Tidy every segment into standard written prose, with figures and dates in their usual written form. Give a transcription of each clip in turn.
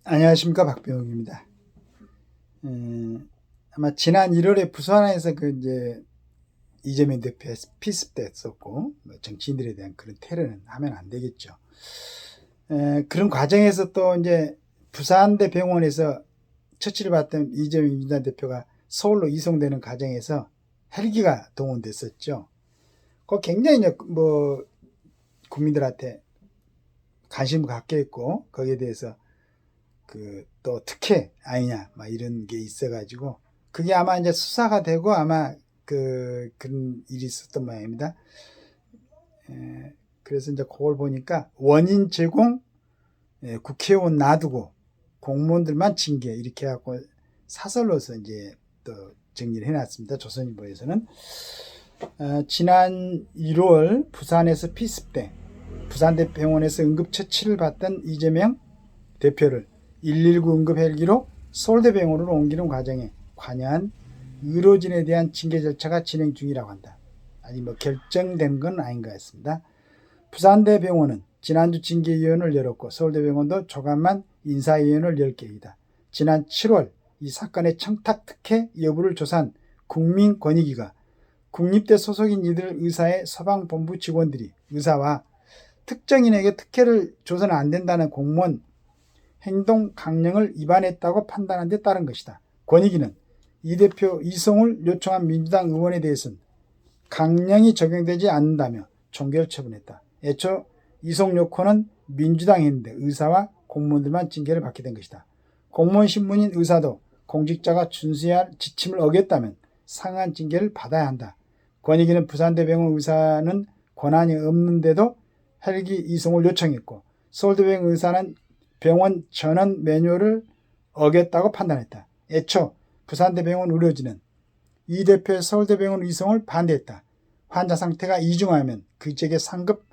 안녕하십니까, 박병욱입니다. 아마 지난 1월에 부산에서 이재명 대표의 피습됐었고, 뭐 정치인들에 대한 그런 테러는 하면 안 되겠죠. 그런 과정에서 또 이제 부산대 병원에서 처치를 받던 이재명 민주당 대표가 서울로 이송되는 과정에서 헬기가 동원됐었죠. 그 굉장히 국민들한테 관심을 갖게 했고, 거기에 대해서 또 특혜 아니냐 막 이런 게 있어가지고 그게 아마 이제 수사가 되고 아마 그런 일이 있었던 모양입니다. 그래서 이제 그걸 보니까 원인 제공, 국회의원 놔두고 공무원들만 징계 이렇게 해갖고 사설로서 이제 또 정리를 해놨습니다. 조선일보에서는 지난 1월 부산에서 피습돼 부산대병원에서 응급처치를 받던 이재명 대표를 119 응급 헬기로 서울대병원으로 옮기는 과정에 관여한 의료진에 대한 징계 절차가 진행 중이라고 한다. 아직 결정된 건 아닌 것 같습니다. 부산대병원은 지난주 징계위원회를 열었고 서울대병원도 조만간 인사위원회를 열 계획이다. 지난 7월 이 사건의 청탁 특혜 여부를 조사한 국민권익위가 국립대 소속인 이들 의사의 서방본부 직원들이 의사와 특정인에게 특혜를 줘서는 안 된다는 공무원 행동 강령을 위반했다고 판단한 데 따른 것이다. 권익위는 이 대표 이송을 요청한 민주당 의원에 대해서는 강령이 적용되지 않는다며 종결 처분했다. 애초 이송 요건은 민주당이 했는데 의사와 공무원들만 징계를 받게 된 것이다. 공무원 신분인 의사도 공직자가 준수해야 할 지침을 어겼다면 상한 징계를 받아야 한다. 권익위는 부산대병원 의사는 권한이 없는데도 헬기 이송을 요청했고 서울대병원 의사는 병원 전원 매뉴얼을 어겼다고 판단했다. 애초 부산대병원 의료진은 이 대표의 서울대병원 이송을 반대했다. 환자 상태가 이중하면 그 지역의 상급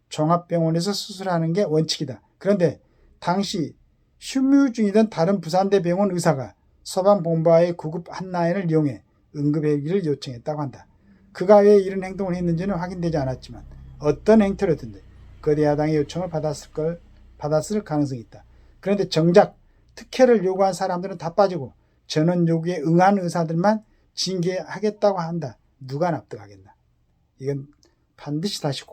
종합병원에서 수술하는 게 원칙이다. 그런데 당시 휴무 중이던 다른 부산대병원 의사가 서방본부와의 구급 한라인을 이용해 응급헬기를 요청했다고 한다. 그가 왜 이런 행동을 했는지는 확인되지 않았지만 어떤 행태로든지 거대 야당의 요청을 받았을 가능성이 있다. 그런데 정작 특혜를 요구한 사람들은 다 빠지고 전원 요구에 응한 의사들만 징계하겠다고 한다. 누가 납득하겠나? 이건 반드시 다시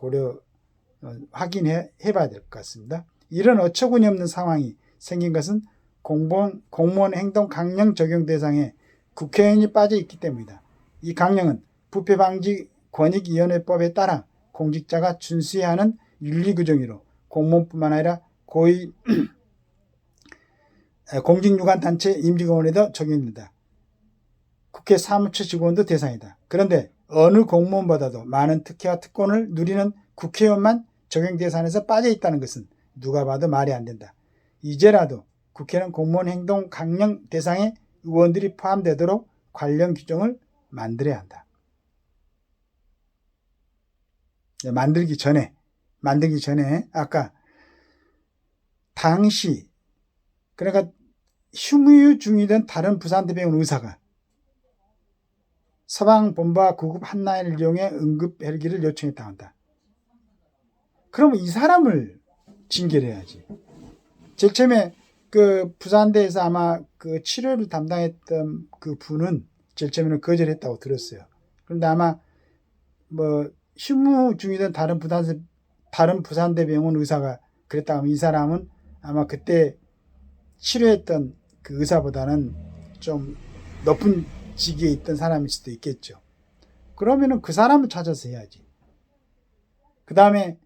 확인해 봐야 될 것 같습니다. 이런 어처구니 없는 상황이 생긴 것은 공무원 행동 강령 적용 대상에 국회의원이 빠져 있기 때문이다. 이 강령은 부패방지권익위원회법에 따라 공직자가 준수해야 하는 윤리규정으로 공무원뿐만 아니라 고위 공직유관단체 임직원에도 적용된다. 국회 사무처 직원도 대상이다. 그런데 어느 공무원보다도 많은 특혜와 특권을 누리는 국회의원만 적용 대상에서 빠져 있다는 것은 누가 봐도 말이 안 된다. 이제라도 국회는 공무원 행동 강령 대상에 의원들이 포함되도록 관련 규정을 만들어야 한다. 만들기 전에 아까 당시 그러니까 휴무 중이던 다른 부산대병원 의사가 서방본부와 구급 한라인을 이용해 응급 헬기를 요청했다고 한다. 그러면 이 사람을 징계를 해야지. 제일 처음에 부산대에서 아마 치료를 담당했던 그 분은 제일 처음에는 거절했다고 들었어요. 그런데 아마 휴무 중이던 다른 부산대병원 의사가 그랬다고 하면 이 사람은 아마 그때 치료했던 그 의사보다는 좀 높은 직위에 있던 사람일 수도 있겠죠. 그러면은 그 사람을 찾아서 해야지. 그 다음에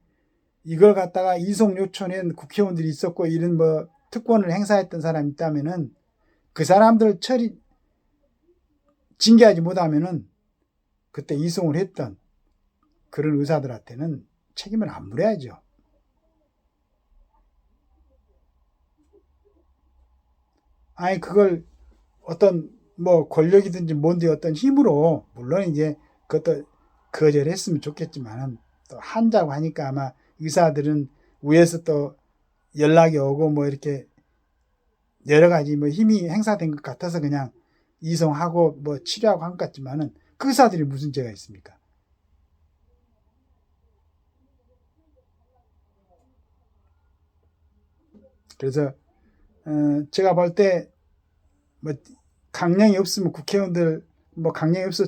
이걸 갖다가 이송 요청한 국회의원들이 있었고 이런 특권을 행사했던 사람이 있다면은 그 사람들 징계하지 못하면은 그때 이송을 했던 그런 의사들한테는 책임을 안 물어야죠. 아니 그걸 어떤 권력이든지 뭔지 어떤 힘으로 물론 이제 그것도 거절했으면 좋겠지만은 또 한다고 하니까 아마 의사들은 위에서 또 연락이 오고 이렇게 여러 가지 힘이 행사된 것 같아서 그냥 이송하고 치료하고 한 것 같지만은 그 의사들이 무슨 죄가 있습니까? 그래서 제가 볼 때 뭐 강령이 없으면 국회의원들 뭐 강령이 없어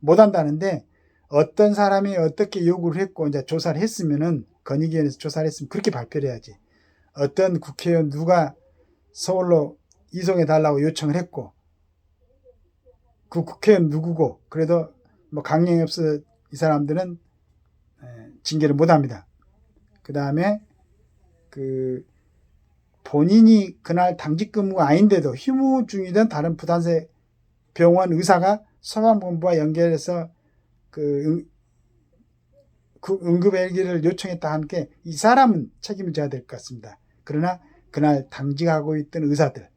못 한다는데, 어떤 사람이 어떻게 요구를 했고 이제 조사를 했으면은, 건의위원회에서 조사를 했으면 그렇게 발표를 해야지. 어떤 국회의원 누가 서울로 이송해 달라고 요청을 했고, 그 국회의원 누구고, 그래도 뭐 강령이 없어 이 사람들은 징계를 못 합니다. 그 다음에 본인이 그날 당직 근무가 아닌데도 휴무 중이던 다른 부산세 병원 의사가 소방본부와 연결해서 응급헬기를 요청했다 함께 이 사람은 책임을 져야 될 것 같습니다. 그러나 그날 당직하고 있던 의사들,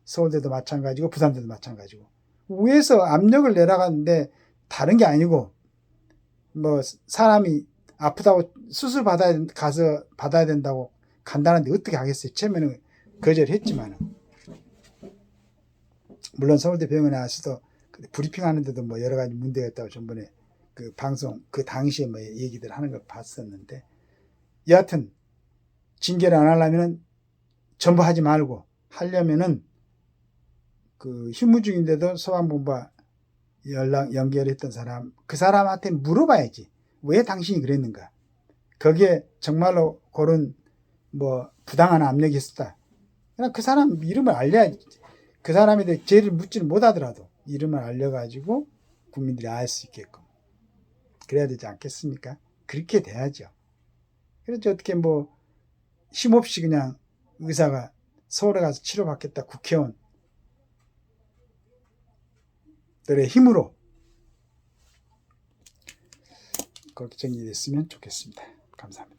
서울대도 마찬가지고 부산대도 마찬가지고, 위에서 압력을 내려가는데 다른 게 아니고, 뭐 사람이 아프다고 수술 가서 받아야 된다고 간다는데 어떻게 하겠어요. 처음에는 거절했지만, 물론 서울대 병원에 와서도 브리핑 하는데도 뭐 여러 가지 문제가 있다고 전번에 그 방송 그 당시에 뭐 얘기들 하는 걸 봤었는데, 여하튼 징계를 안 하려면은 전부 하지 말고, 하려면은 그 휴무 중인데도 소방본부와 연결했던 사람, 그 사람한테 물어봐야지. 왜 당신이 그랬는가? 거기에 정말로 그런 뭐 부당한 압력이 있었다. 그냥 그 사람 이름을 알려야지. 그 사람에 대해 죄를 묻지는 못하더라도 이름을 알려가지고 국민들이 알 수 있게끔 그래야 되지 않겠습니까? 그렇게 돼야죠. 그래서 어떻게 뭐 힘없이 그냥 의사가 서울에 가서 치료받겠다, 국회의원들의 힘으로, 그렇게 정리됐으면 좋겠습니다. 감사합니다.